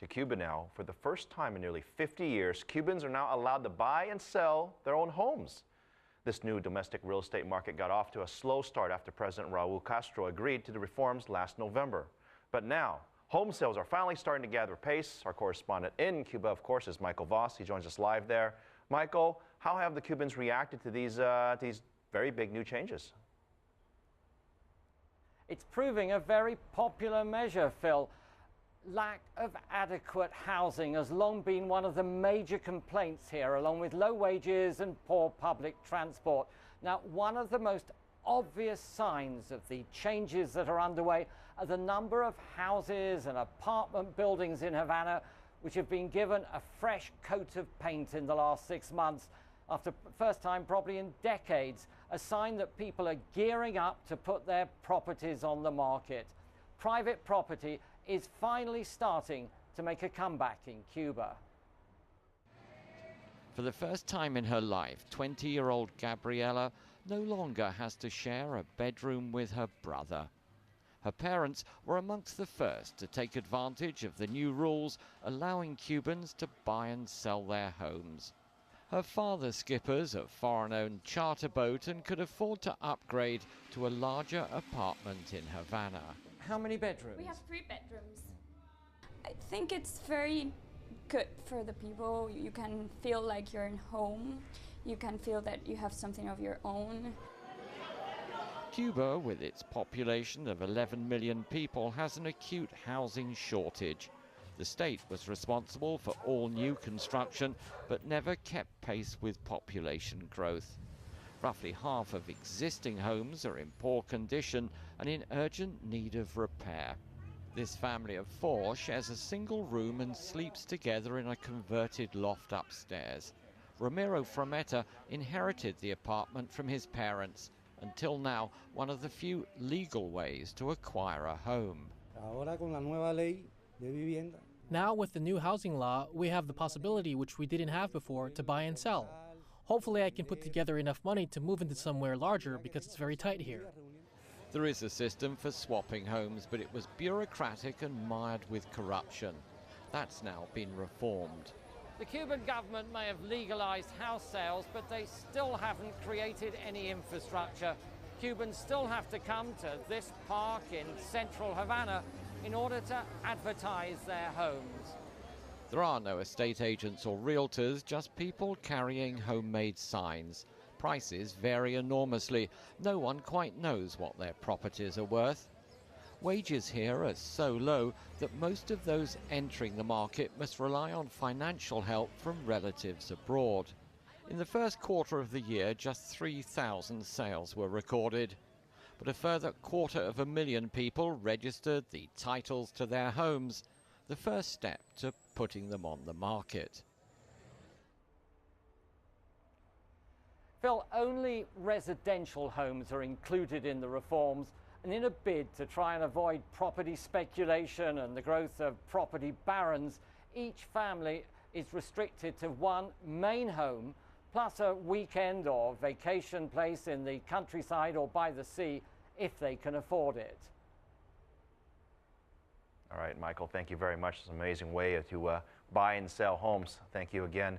To Cuba now. For the first time in nearly 50 years, Cubans are now allowed to buy and sell their own homes. This new domestic real estate market got off to a slow start after President Raul Castro agreed to the reforms last November. But now, home sales are finally starting to gather pace. Our correspondent in Cuba, of course, is Michael Voss. He joins us live there. Michael, how have the Cubans reacted to these very big new changes? It's proving a very popular measure, Phil. Lack of adequate housing has long been one of the major complaints here, along with low wages and poor public transport. Now, one of the most obvious signs of the changes that are underway are the number of houses and apartment buildings in Havana which have been given a fresh coat of paint in the last 6 months, after first time probably in decades, a sign that people are gearing up to put their properties on the market. Private property is finally starting to make a comeback in Cuba. For the first time in her life, 20-year-old Gabriela no longer has to share a bedroom with her brother. Her parents were amongst the first to take advantage of the new rules allowing Cubans to buy and sell their homes. Her father skippers a foreign-owned charter boat and could afford to upgrade to a larger apartment in Havana. How many bedrooms? We have 3 bedrooms. I think it's very good for the people. You can feel like you're in home. You can feel that you have something of your own. Cuba, with its population of 11 million people, has an acute housing shortage. The state was responsible for all new construction, but never kept pace with population growth. Roughly half of existing homes are in poor condition and in urgent need of repair. This family of 4 shares a single room and sleeps together in a converted loft upstairs. Ramiro Frometa inherited the apartment from his parents, until now one of the few legal ways to acquire a home. Now with the new housing law, we have the possibility, which we didn't have before, to buy and sell. Hopefully I can put together enough money to move into somewhere larger because it's very tight here. There is a system for swapping homes, but it was bureaucratic and mired with corruption. That's now been reformed. The Cuban government may have legalized house sales, but they still haven't created any infrastructure. Cubans still have to come to this park in central Havana in order to advertise their homes. There are no estate agents or realtors, just people carrying homemade signs. Prices vary enormously. No one quite knows what their properties are worth. Wages here are so low that most of those entering the market must rely on financial help from relatives abroad. In the first quarter of the year, just 3,000 sales were recorded. But a further 250,000 people registered the titles to their homes, the first step to putting them on the market. Phil, only residential homes are included in the reforms, and in a bid to try and avoid property speculation and the growth of property barons, each family is restricted to one main home, plus a weekend or vacation place in the countryside or by the sea, if they can afford it. All right, Michael, thank you very much. It's an amazing way to buy and sell homes. Thank you again.